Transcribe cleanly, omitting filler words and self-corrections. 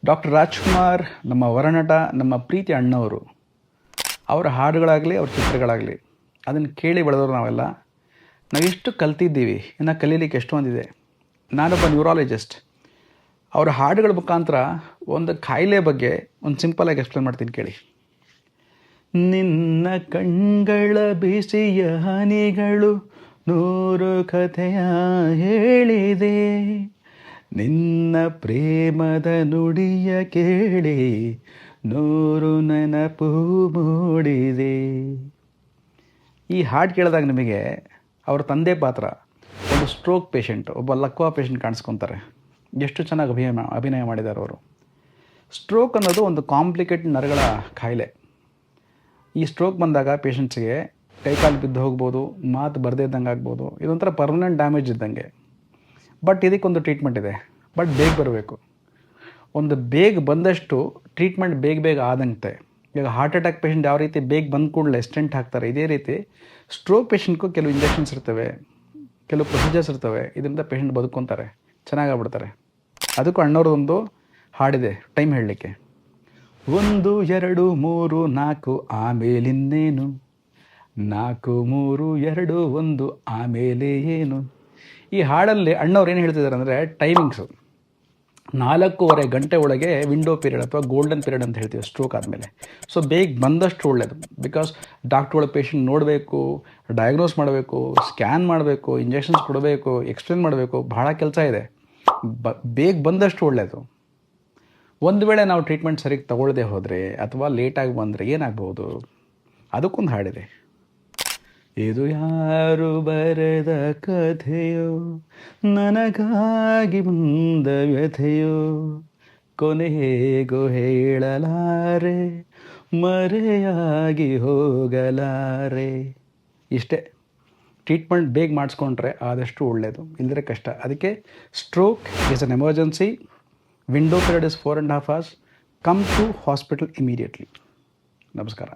Doctor Rajkumar ನಮ್ಮ ವರನಟ, ನಮ್ಮ ಪ್ರೀತಿ ಅಣ್ಣವರು. ಅವರ ಹಾಡುಗಳಾಗಲಿ, ಅವ್ರ ಚಿತ್ರಗಳಾಗಲಿ ಅದನ್ನು ಕೇಳಿ ಬೆಳೆದವರು ನಾವೆಲ್ಲ. ನಾವೆಷ್ಟು ಕಲ್ತಿದ್ದೀವಿ, ಇನ್ನು ಕಲೀಲಿಕ್ಕೆ ಎಷ್ಟೊಂದಿದೆ. ನಾನೊಬ್ಬ ನ್ಯೂರಾಲಜಿಸ್ಟ್. ಅವರ ಹಾಡುಗಳ ಮುಖಾಂತರ ಒಂದು ಕಾಯಿಲೆ ಬಗ್ಗೆ ಒಂದು ಸಿಂಪಲಾಗಿ ಎಕ್ಸ್ಪ್ಲೇನ್ ಮಾಡ್ತೀನಿ ಕೇಳಿ. ನಿನ್ನ ಕಣ್ಗಳ ಬಿಸಿಯ ಹನಿಗಳು 100 ಕಥೆಯ ಹೇಳಿದೆ, ನಿನ್ನ ಪ್ರೇಮದ ನುಡಿಯ ಕೇಳಿ 100 ನೆನಪು ಮೂಡಿದೆ. ಈ ಹಾಡು ಕೇಳಿದಾಗ ನಿಮಗೆ ಅವ್ರ ತಂದೆ ಪಾತ್ರ ಒಂದು ಸ್ಟ್ರೋಕ್ ಪೇಷಂಟ್, ಒಬ್ಬ ಲಕ್ವಾ ಪೇಷಂಟ್ ಕಾಣಿಸ್ಕೊತಾರೆ. ಎಷ್ಟು ಚೆನ್ನಾಗಿ ಅಭಿನಯ ಮಾಡಿದ್ದಾರೆ ಅವರು. ಸ್ಟ್ರೋಕ್ ಅನ್ನೋದು ಒಂದು ಕಾಂಪ್ಲಿಕೇಟೆಡ್ ನರಗಳ ಕಾಯಿಲೆ. ಈ ಸ್ಟ್ರೋಕ್ ಬಂದಾಗ ಪೇಷಂಟ್ಸಿಗೆ ಕೈಕಾಲು ಬಿದ್ದು ಹೋಗ್ಬೋದು, ಮಾತು ಬರದೇ ಇದ್ದಂಗೆ ಆಗ್ಬೋದು. ಇದೊಂಥರ ಪರ್ಮನೆಂಟ್ ಡ್ಯಾಮೇಜ್ ಇದ್ದಂಗೆ. ಬಟ್ ಇದಕ್ಕೊಂದು ಟ್ರೀಟ್ಮೆಂಟ್ ಇದೆ. ಬಟ್ ಬೇಗ ಬರಬೇಕು. ಒಂದು ಬೇಗ ಬಂದಷ್ಟು ಟ್ರೀಟ್ಮೆಂಟ್ ಬೇಗ ಆದಂತೆ. ಈಗ ಹಾರ್ಟ್ ಅಟ್ಯಾಕ್ ಪೇಷಂಟ್ ಯಾವ ರೀತಿ ಬೇಗ ಬಂದ ಕೂಡಲೇ ಸ್ಟೆಂಟ್ ಹಾಕ್ತಾರೆ, ಇದೇ ರೀತಿ ಸ್ಟ್ರೋಕ್ ಪೇಷಂಟ್ಗೂ ಕೆಲವು ಇಂಜೆಕ್ಷನ್ಸ್ ಇರ್ತವೆ, ಕೆಲವು ಪ್ರೊಸೀಜರ್ಸ್ ಇರ್ತವೆ. ಇದರಿಂದ ಪೇಷಂಟ್ ಬದುಕೊಂತಾರೆ, ಚೆನ್ನಾಗಾಗ್ಬಿಡ್ತಾರೆ. ಅದಕ್ಕೂ ಅಣ್ಣವ್ರದ್ದೊಂದು ಹಾಡಿದೆ ಟೈಮ್ ಹೇಳಲಿಕ್ಕೆ. 1 2 3 4 ಆಮೇಲಿನ್ನೇನು, 4 3 2 1 ಆಮೇಲೆ ಏನು. ಈ ಹಾಡಲ್ಲಿ ಅಣ್ಣವ್ರು ಏನು ಹೇಳ್ತಿದ್ದಾರೆ ಅಂದರೆ, ಟೈಮಿಂಗ್ಸು 4.5 ಗಂಟೆ ಒಳಗೆ ವಿಂಡೋ ಪೀರಿಯಡ್ ಅಥವಾ ಗೋಲ್ಡನ್ ಪೀರಿಯಡ್ ಅಂತ ಹೇಳ್ತೀವಿ ಸ್ಟ್ರೋಕ್ ಆದಮೇಲೆ. ಸೊ ಬೇಗ ಬಂದಷ್ಟು ಒಳ್ಳೆಯದು. ಬಿಕಾಸ್ ಡಾಕ್ಟ್ರುಗಳ ಪೇಷಂಟ್ ನೋಡಬೇಕು, ಡಯಾಗ್ನೋಸ್ ಮಾಡಬೇಕು, ಸ್ಕ್ಯಾನ್ ಮಾಡಬೇಕು, ಇಂಜೆಕ್ಷನ್ಸ್ ಕೊಡಬೇಕು, ಎಕ್ಸ್ಪ್ಲೇನ್ ಮಾಡಬೇಕು, ಬಹಳ ಕೆಲಸ ಇದೆ. ಬೇಗ ಬಂದಷ್ಟು ಒಳ್ಳೆಯದು. ಒಂದು ವೇಳೆ ನಾವು ಟ್ರೀಟ್ಮೆಂಟ್ ಸರಿಗೆ ತಗೊಳ್ಳದೆ ಹೋದರೆ ಅಥವಾ ಲೇಟಾಗಿ ಬಂದರೆ ಏನಾಗ್ಬೋದು, ಅದಕ್ಕೊಂದು ಹಾಡಿದೆ. ಇದು ಯಾರು ಬರೆದ ಕಥೆಯೋ, ನನಗಾಗಿ ಬಂದ ವ್ಯಥೆಯೋ, ಕೊನೆ ಹೇಗೋ ಹೇಳಲಾರೆ, ಮರೆಯಾಗಿ ಹೋಗಲಾರೆ. ಇಷ್ಟೇ. ಟ್ರೀಟ್ಮೆಂಟ್ ಬೇಗ ಮಾಡಿಸ್ಕೊಂಡ್ರೆ ಆದಷ್ಟು ಒಳ್ಳೆಯದು, ಇಲ್ಲದ್ರೆ ಕಷ್ಟ. ಅದಕ್ಕೆ stroke is an emergency. Window period is 4.5 hours. Come to hospital immediately. ನಮಸ್ಕಾರ.